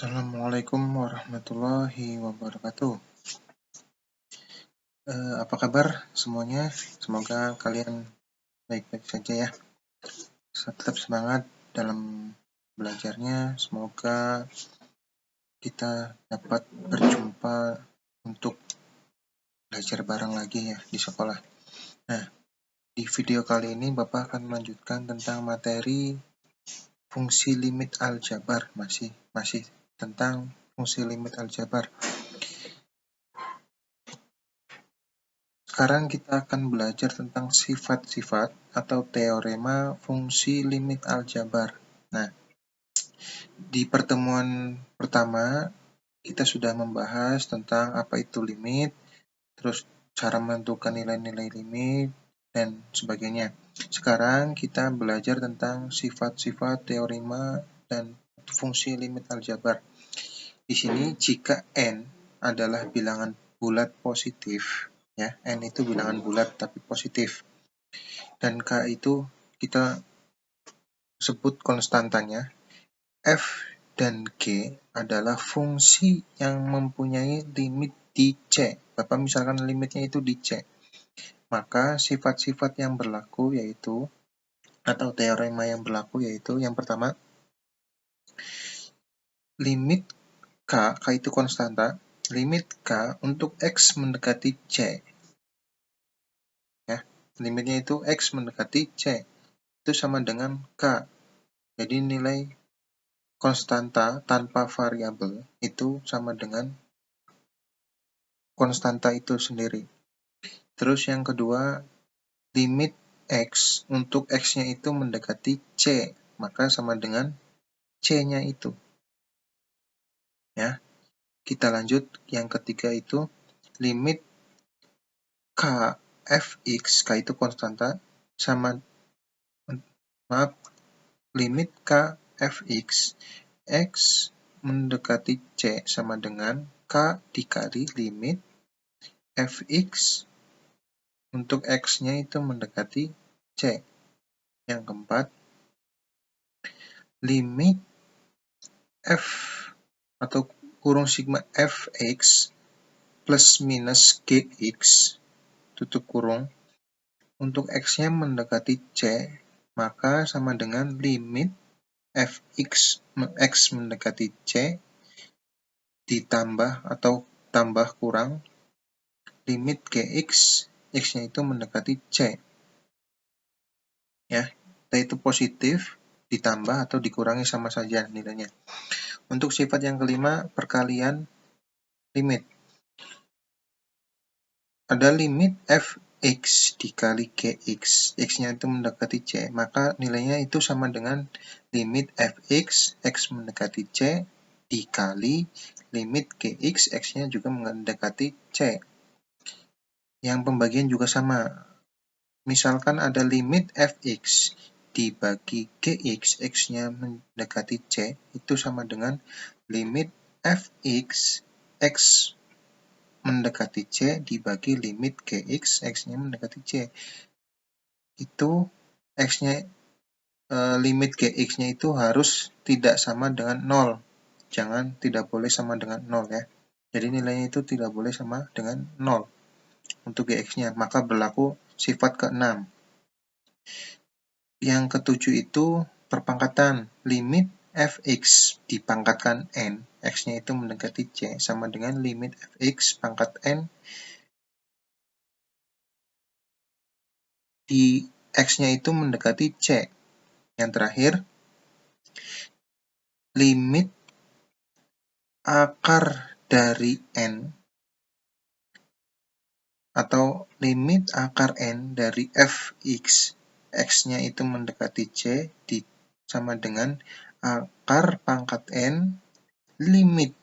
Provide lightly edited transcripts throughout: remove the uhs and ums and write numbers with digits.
Assalamualaikum warahmatullahi wabarakatuh. Apa kabar semuanya? Semoga kalian baik-baik saja ya. Tetap semangat dalam belajarnya. Semoga kita dapat berjumpa untuk belajar bareng lagi ya di sekolah. Nah, di video kali ini Bapak akan melanjutkan tentang materi fungsi limit aljabar. Masih tentang fungsi limit aljabar. Sekarang kita akan belajar tentang sifat-sifat atau teorema fungsi limit aljabar. Nah, di pertemuan pertama kita sudah membahas tentang apa itu limit, terus cara menentukan nilai-nilai limit, dan sebagainya. Sekarang kita belajar tentang sifat-sifat teorema dan fungsi limit aljabar. Di sini jika n adalah bilangan bulat positif, ya, n itu bilangan bulat tapi positif, dan k itu kita sebut konstantanya, f dan g adalah fungsi yang mempunyai limit di c. Bapak misalkan limitnya itu di c, maka sifat-sifat yang berlaku yaitu atau teorema yang berlaku yaitu yang pertama, limit k itu konstanta, limit k untuk x mendekati c. Ya, limitnya itu x mendekati c. Itu sama dengan k. Jadi nilai konstanta tanpa variabel itu sama dengan konstanta itu sendiri. Terus yang kedua, limit x untuk x-nya itu mendekati c, maka sama dengan c-nya itu. Ya, kita lanjut yang ketiga itu limit k fx, k itu konstanta, limit k fx, x mendekati c sama dengan k dikali limit fx untuk x-nya itu mendekati c. Yang keempat, limit f atau kurung sigma fx plus minus gx tutup kurung untuk x-nya mendekati c, maka sama dengan limit fx x mendekati c ditambah atau tambah kurang limit gx, x-nya itu mendekati c. Ya, itu positif ditambah atau dikurangi sama saja nilainya. Untuk sifat yang kelima, perkalian limit. Ada limit fx dikali gx, x-nya itu mendekati c, maka nilainya itu sama dengan limit fx, x mendekati c, dikali limit gx, x-nya juga mendekati c. Yang pembagian juga sama. Misalkan ada limit fx dibagi gx, x-nya mendekati c, itu sama dengan limit fx, x mendekati c dibagi limit gx, x-nya mendekati c. Itu x-nya limit gx-nya itu harus tidak sama dengan 0. Tidak boleh sama dengan 0 ya. Jadi nilainya itu tidak boleh sama dengan 0 untuk gx-nya, maka berlaku sifat ke-6. Yang ketujuh itu perpangkatan, limit fx dipangkatkan n, x-nya itu mendekati c, sama dengan limit fx pangkat n di x-nya itu mendekati c. Yang terakhir, limit akar dari n atau limit akar n dari fx, x-nya itu mendekati c, sama dengan akar pangkat n limit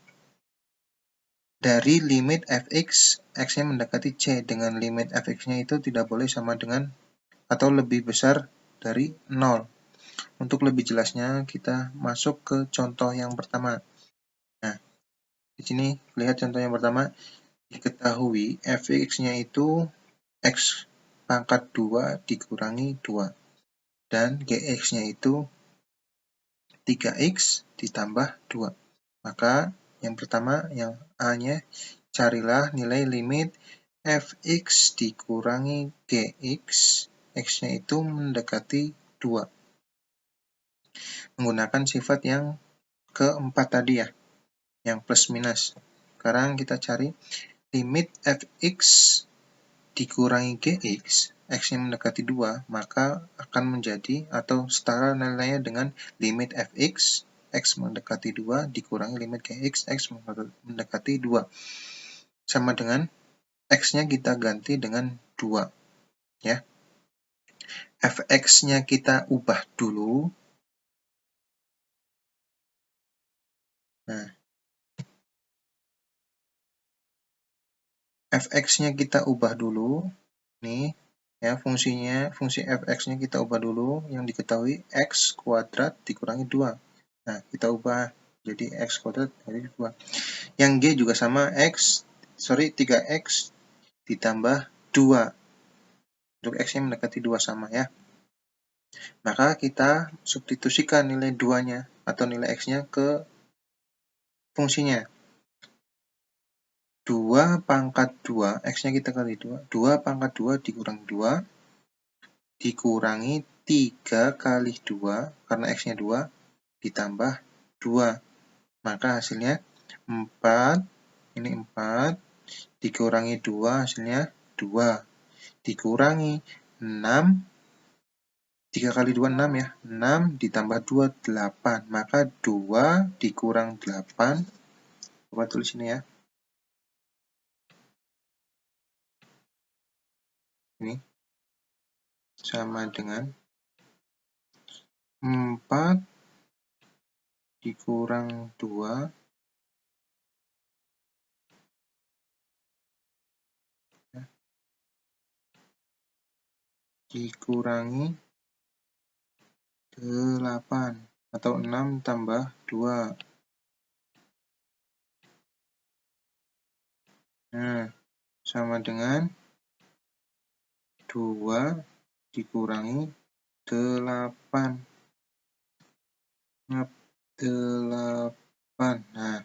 dari limit fx, x-nya mendekati c, dengan limit fx-nya itu tidak boleh sama dengan atau lebih besar dari 0. Untuk lebih jelasnya kita masuk ke contoh yang pertama. Nah, di sini lihat contoh yang pertama. Diketahui fx-nya itu x pangkat 2 dikurangi 2 dan gx-nya itu 3x ditambah 2. Maka yang pertama, yang A-nya, carilah nilai limit fx dikurangi gx, x-nya itu mendekati 2. Menggunakan sifat yang keempat tadi ya, yang plus minus. Sekarang kita cari limit fx dikurangi gx, x-nya mendekati 2, maka akan menjadi atau setara nilainya dengan limit fx, x mendekati 2, dikurangi limit gx, x mendekati 2. Sama dengan x-nya kita ganti dengan 2. Ya. fx-nya kita ubah dulu. Nah, fx-nya kita ubah dulu. Nih, ya, fungsi fx-nya kita ubah dulu, yang diketahui x kuadrat dikurangi 2. Nah, kita ubah jadi x kuadrat dari 2. Yang g juga sama, 3x ditambah 2. Untuk x-nya mendekati 2 sama ya. Maka kita substitusikan nilai 2-nya atau nilai x-nya ke fungsinya. 2 pangkat 2, x-nya kita kali 2. 2 pangkat 2 dikurangi 2. Dikurangi 3 kali 2, karena x-nya 2, ditambah 2. Maka hasilnya 4, ini 4, dikurangi 2, hasilnya 2. Dikurangi 6, 3 kali 2, 6 ya. 6 ditambah 2, 8. Maka 2 dikurang 8, coba tulis ini ya. Ini sama dengan 4 dikurang 2 dikurangi 8 atau 6 tambah 2. Nah, sama dengan 2 dikurangi 8. 8. Nah,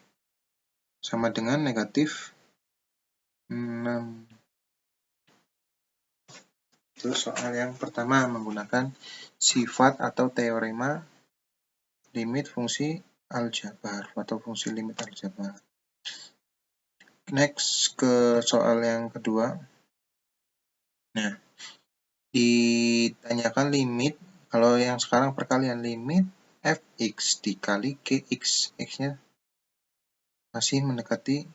sama dengan negatif 6. Itu soal yang pertama menggunakan sifat atau teorema limit fungsi aljabar atau fungsi limit aljabar. Next ke soal yang kedua. Nah, ditanyakan limit, kalau yang sekarang perkalian limit fx dikali gx, x-nya masih mendekati,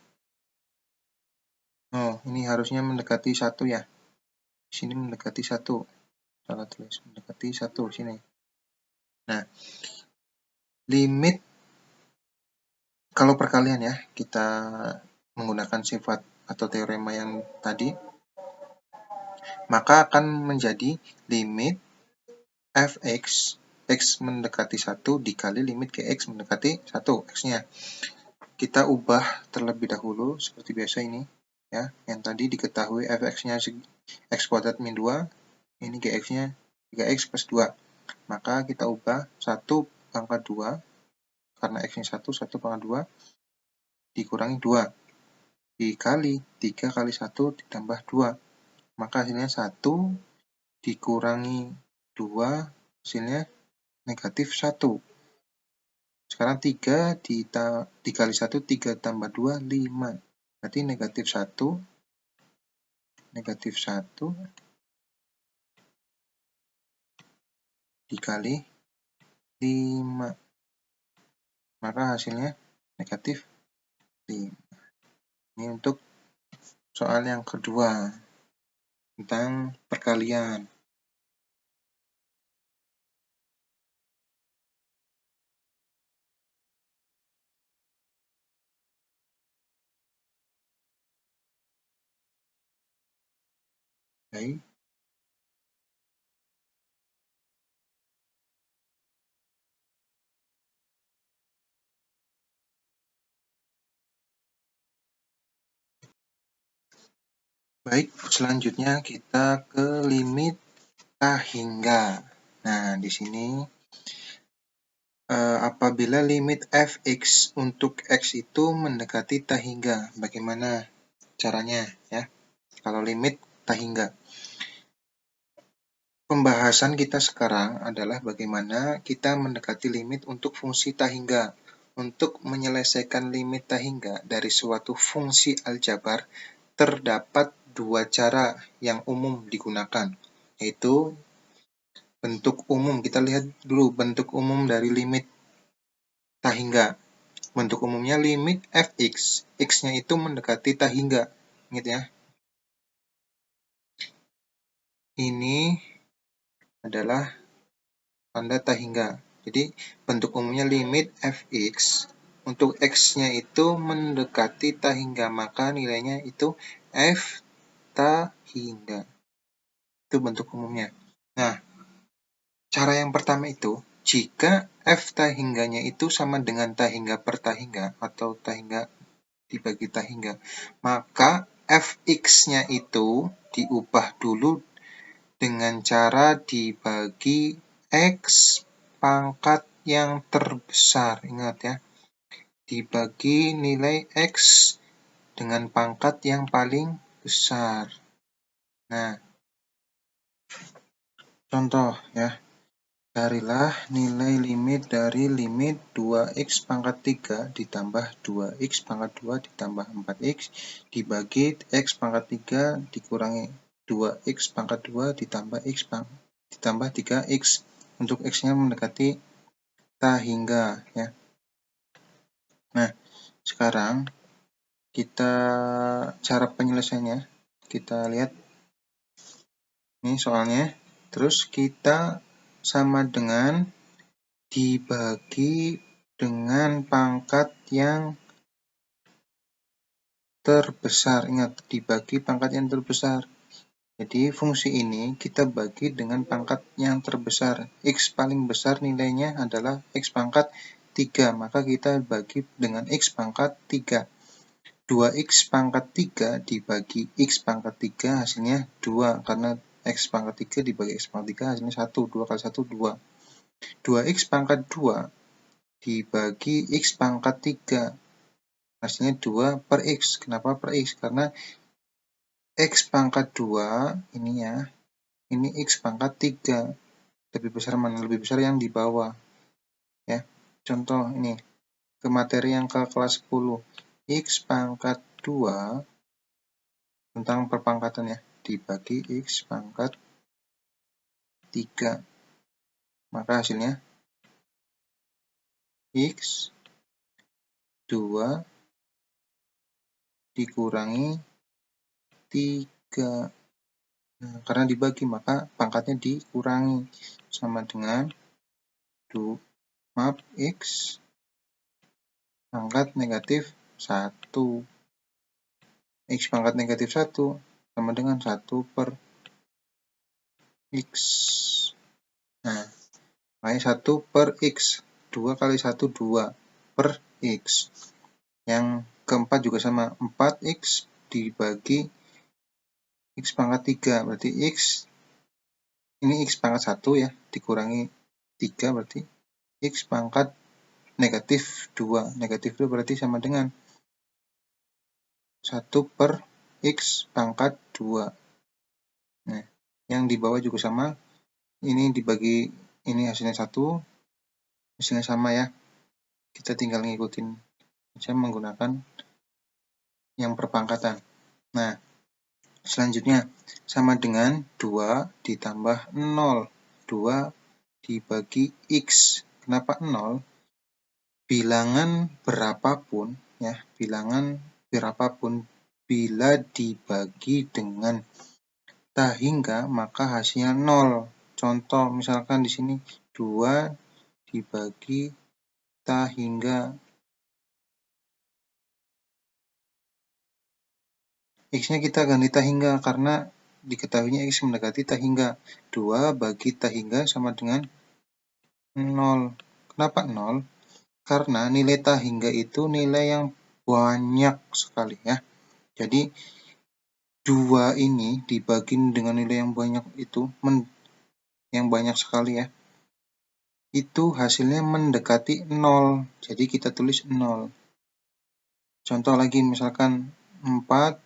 ini harusnya mendekati 1 ya. Sini mendekati 1. Salah tulis, mendekati 1 sini. Nah, limit kalau perkalian ya, kita menggunakan sifat atau teorema yang tadi, maka akan menjadi limit fx, x mendekati 1 dikali limit gx mendekati 1, x-nya. Kita ubah terlebih dahulu seperti biasa ini ya. Yang tadi diketahui fx-nya x kuadrat min 2, ini gx-nya 3x plus 2. Maka kita ubah 1 pangkat 2, karena x-nya 1, 1 pangkat 2 dikurangi 2 dikali 3 kali 1 ditambah 2. Maka hasilnya 1 dikurangi 2, hasilnya negatif 1. Sekarang 3 dikali 1, 3 tambah 2, 5. Berarti negatif 1 dikali 5. Maka hasilnya negatif 5. Ini untuk soal yang kedua tentang perkalian. Baik. Baik, selanjutnya kita ke limit K hingga. Nah, di sini apabila limit fx untuk x itu mendekati tak hingga. Bagaimana caranya ya? Kalau limit tak hingga. Pembahasan kita sekarang adalah bagaimana kita mendekati limit untuk fungsi tak hingga. Untuk menyelesaikan limit tak hingga dari suatu fungsi aljabar, terdapat dua cara yang umum digunakan, yaitu bentuk umum. Kita lihat dulu bentuk umum dari limit tak hingga. Bentuk umumnya limit fx, x-nya itu mendekati tak hingga. Ingat ya. Ini adalah tanda tak hingga. Jadi bentuk umumnya limit fx untuk x-nya itu mendekati tak hingga, maka nilainya itu f tak hingga. Itu bentuk umumnya. Nah, cara yang pertama itu, jika f tak hingganya itu sama dengan tak hingga per tak hingga atau tak hingga dibagi tak hingga, maka fx-nya itu diubah dulu dengan cara dibagi x pangkat yang terbesar. Ingat ya, dibagi nilai x dengan pangkat yang paling besar. Nah, contoh ya, carilah nilai limit dari limit 2x pangkat 3 ditambah 2x pangkat 2 ditambah 4x dibagi x pangkat 3 dikurangi 2x pangkat 2 ditambah x ditambah 3x untuk x-nya mendekati tak hingga ya. Nah, sekarang kita cara penyelesaiannya kita lihat ini soalnya, terus kita sama dengan dibagi dengan pangkat yang terbesar. Ingat, dibagi pangkat yang terbesar. Jadi fungsi ini kita bagi dengan pangkat yang terbesar. X paling besar nilainya adalah X pangkat 3, maka kita bagi dengan X pangkat 3. 2X pangkat 3 dibagi X pangkat 3 hasilnya 2, karena X pangkat 3 dibagi X pangkat 3 hasilnya 1, 2 kali 1, 2. 2X pangkat 2 dibagi X pangkat 3 hasilnya 2 per X. Kenapa per X? Karena X pangkat 2 ini ya, ini X pangkat 3. Lebih besar mana? Lebih besar yang di bawah. Ya. Contoh ini, ke materi yang ke kelas 10. X pangkat 2 tentang perpangkatan ya, dibagi X pangkat 3. Maka hasilnya X 2 dikurangi 3. Nah, karena dibagi maka pangkatnya dikurangi, sama dengan X pangkat negatif 1. X pangkat negatif 1 sama dengan 1 per X. Nah, makanya 1 per X. 2 kali 1, 2 per X. Yang keempat juga sama, 4X dibagi X pangkat 3. Berarti X, ini X pangkat 1 ya, dikurangi 3 berarti X pangkat negatif 2. Negatif 2 berarti sama dengan 1 per X pangkat 2. Nah, yang di bawah juga sama. Ini dibagi, ini hasilnya 1. Hasilnya sama ya. Kita tinggal ngikutin aja menggunakan yang perpangkatan. Nah, selanjutnya sama dengan 2 ditambah 0. 2 dibagi X. Kenapa 0? Bilangan berapapun ya, bilangan berapapun bila dibagi dengan tak hingga maka hasilnya 0. Contoh misalkan di sini 2 dibagi tak hingga, X-nya kita ganti tak hingga karena diketahuinya X mendekati tak hingga. 2 bagi tak hingga sama dengan 0. Kenapa 0? Karena nilai tak hingga itu nilai yang banyak sekali ya. Jadi 2 ini dibagi dengan nilai yang banyak itu, yang banyak sekali ya. itu hasilnya mendekati 0. Jadi kita tulis 0. Contoh lagi misalkan 4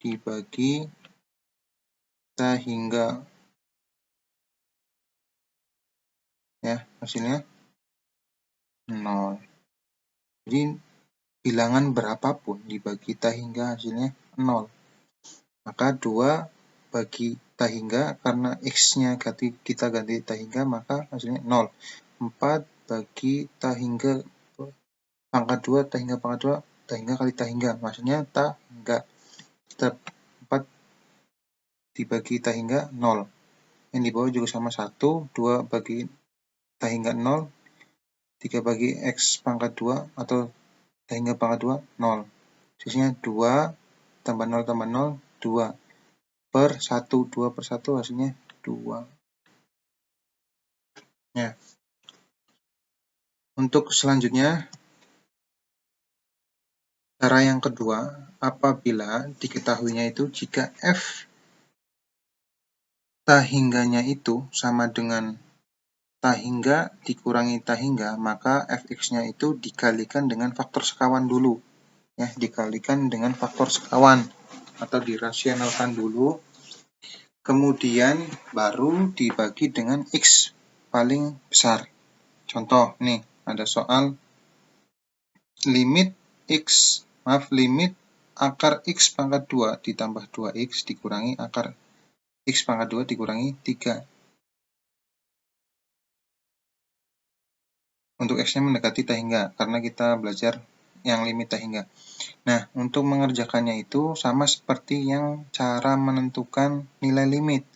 dibagi hingga, ya, hasilnya 0. Jadi bilangan berapapun dibagi hingga hasilnya 0. Maka 2 bagi hingga, karena X-nya kita ganti hingga, maka hasilnya 0. 4 bagi hingga pangkat 2 hingga pangkat 2 hingga kali hingga, maksudnya hingga. Tetap 4 dibagi hingga 0. Yang di bawah juga sama 1, 2 bagi hingga 0, 3 bagi X pangkat 2 atau hingga pangkat 2, 0. Sisanya 2 tambah 0 tambah 0, 2 per 1, 2 per 1 hasilnya 2. Ya. Untuk selanjutnya, cara yang kedua, apabila diketahuinya itu jika F hingganya itu sama dengan hingga dikurangi hingga, maka fx-nya itu dikalikan dengan faktor sekawan dulu. Ya, dikalikan dengan faktor sekawan atau dirasionalkan dulu. Kemudian baru dibagi dengan X paling besar. Contoh, nih, ada soal limit akar X pangkat 2 ditambah 2X dikurangi akar X pangkat 2 dikurangi 3. Untuk X-nya mendekati hingga, karena kita belajar yang limit hingga. Nah, untuk mengerjakannya itu sama seperti yang cara menentukan nilai limit.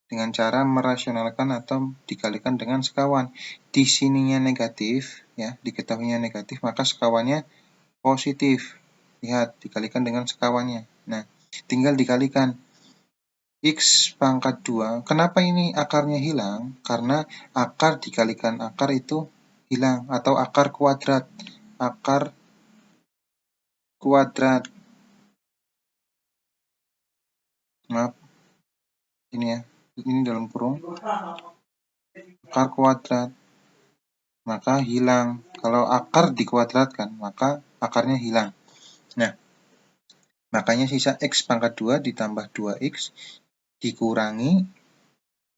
Dengan cara merasionalkan atau dikalikan dengan sekawan. Di sininya negatif, ya, diketahuinya negatif, maka sekawannya positif. Lihat, dikalikan dengan sekawannya. Nah, tinggal dikalikan. X pangkat 2. Kenapa ini akarnya hilang? Karena akar dikalikan akar itu hilang, atau akar kuadrat. Akar kuadrat. Maaf, ini ya. Ini dalam kurung. Akar kuadrat. Maka hilang. Kalau akar dikuadratkan, maka akarnya hilang. Nah, makanya sisa X pangkat 2 ditambah 2X dikurangi,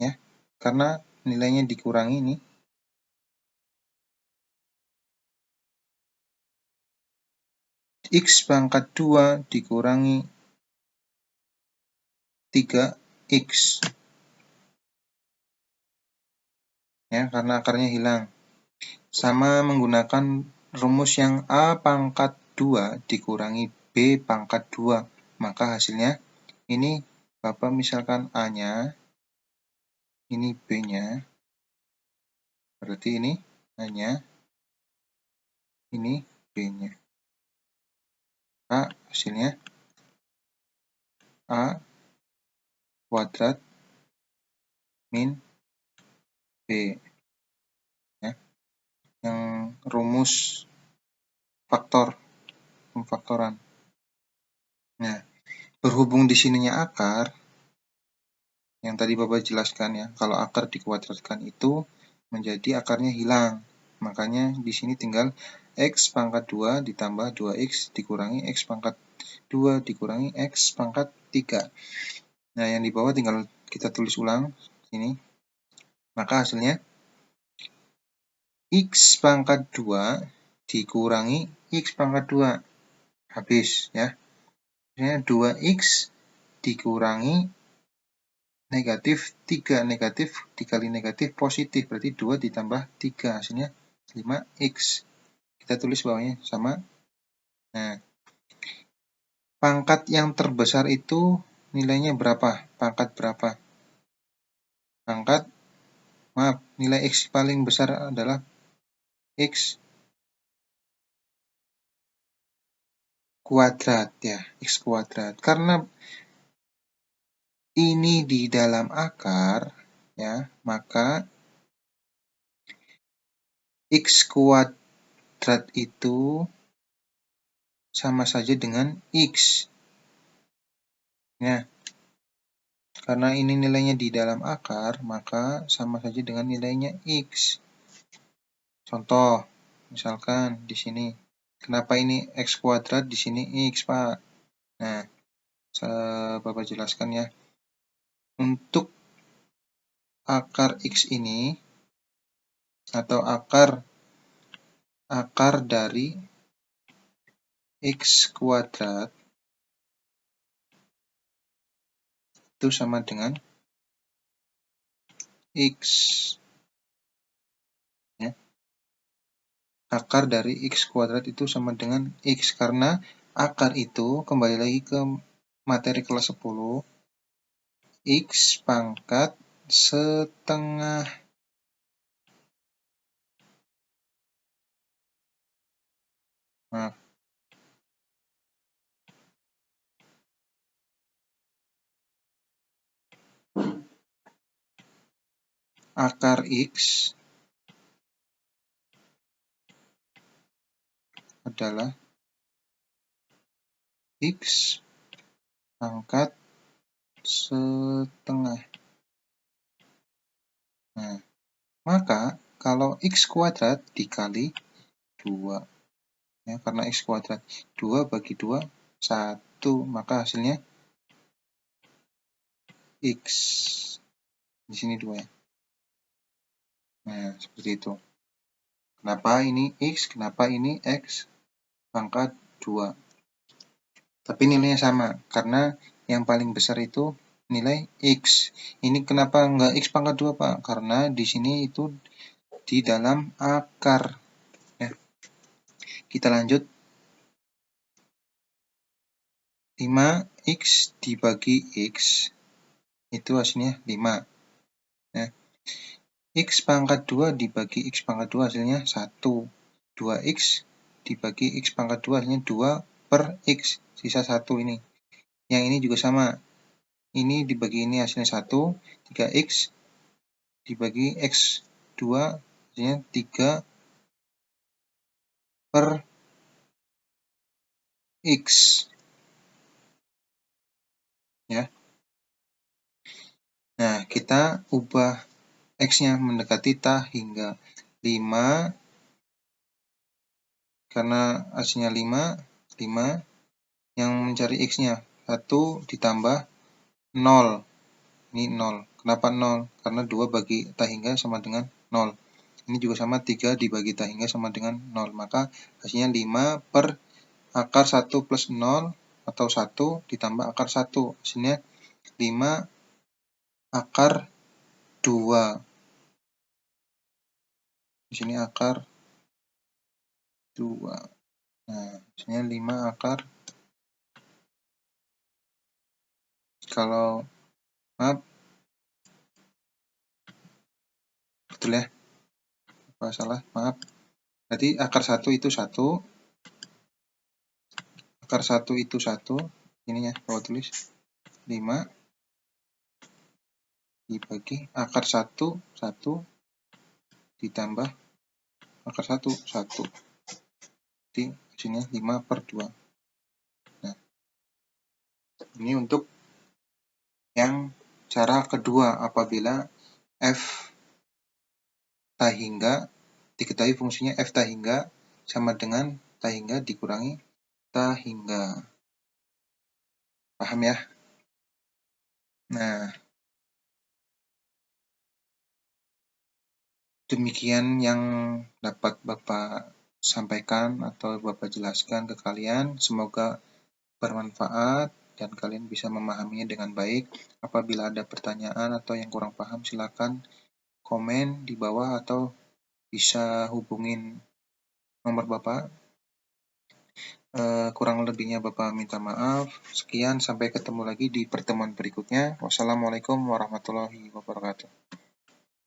ya, karena nilainya dikurangi ini. X pangkat 2 dikurangi 3X. Ya, karena akarnya hilang. Sama menggunakan rumus yang A pangkat 2 dikurangi B pangkat 2. Maka hasilnya, ini Bapak misalkan A-nya, ini B-nya. Berarti ini A-nya, ini B-nya. A hasilnya A kuadrat min B. Ya. Yang rumus pemfaktoran. Nah, berhubung di sininya akar, yang tadi Bapak jelaskan ya, kalau akar dikuadratkan itu menjadi akarnya hilang. Makanya di sini tinggal X pangkat 2 ditambah 2X dikurangi X pangkat 2 dikurangi X pangkat 3. Nah, yang di bawah tinggal kita tulis ulang sini. Maka hasilnya X pangkat 2 dikurangi X pangkat 2. Habis, ya. Hasilnya 2X dikurangi negatif 3. Negatif dikali negatif positif. Berarti 2 ditambah 3. Hasilnya 5X. Kita tulis bawahnya sama. Nah, pangkat yang terbesar itu nilainya berapa? Pangkat berapa? Nilai X paling besar adalah X kuadrat, ya. X kuadrat. Karena ini di dalam akar, ya, maka X kuadrat itu sama saja dengan X. Ya, karena ini nilainya di dalam akar, maka sama saja dengan nilainya X. Contoh, misalkan di sini, kenapa ini X kuadrat, di sini X, Pak? Nah, Bapak jelaskan ya. Untuk akar X ini, atau akar dari X kuadrat, itu sama dengan X. Ya. Akar dari X kuadrat itu sama dengan X, karena akar itu, kembali lagi ke materi kelas 10, X pangkat setengah. Nah, akar X adalah X pangkat setengah. Nah, maka kalau X kuadrat dikali 2, ya, karena X kuadrat 2 bagi 2, 1, maka hasilnya X. Di sini 2 ya. Nah, seperti itu. Kenapa ini X, kenapa ini X pangkat 2. Tapi nilainya sama, karena yang paling besar itu nilai X. Ini kenapa enggak X pangkat 2, Pak? Karena di sini itu di dalam akar. Ya. Kita lanjut. 5X dibagi X, itu hasilnya 5. Ya. X pangkat 2 dibagi X pangkat 2 hasilnya 1. 2X dibagi X pangkat 2 hasilnya 2 per X, sisa 1 ini. Yang ini juga sama. Ini dibagi ini hasilnya 1. 3X dibagi X 2 hasilnya 3 per X. Ya. Nah, kita ubah X-nya mendekati ta hingga 5, karena hasilnya 5, yang mencari X-nya 1 ditambah 0. Ini 0. Kenapa 0? Karena 2 bagi ta hingga sama dengan 0. Ini juga sama, 3 dibagi ta hingga sama dengan 0. Maka hasilnya 5 per akar 1 plus 0 atau 1 ditambah akar 1. Hasilnya 5 akar 2. Di sini akar 2. Nah, hasilnya 5 akar. Kalau maaf, betul ya? Apa salah? Maaf. Jadi akar 1 itu 1. Akar 1 itu 1. Ini ya, Bapak tulis. 5 dibagi akar 1, 1 ditambah akar 1, 1. Jadi hasilnya 5 per 2. Nah, ini untuk yang cara kedua, apabila F ta hingga, diketahui fungsinya F ta hingga sama dengan ta hingga dikurangi ta hingga. Paham ya? Nah, demikian yang dapat Bapak sampaikan atau Bapak jelaskan ke kalian. Semoga bermanfaat dan kalian bisa memahaminya dengan baik. Apabila ada pertanyaan atau yang kurang paham, silakan komen di bawah atau bisa hubungin nomor Bapak. Kurang lebihnya Bapak minta maaf. Sekian, sampai ketemu lagi di pertemuan berikutnya. Wassalamualaikum warahmatullahi wabarakatuh.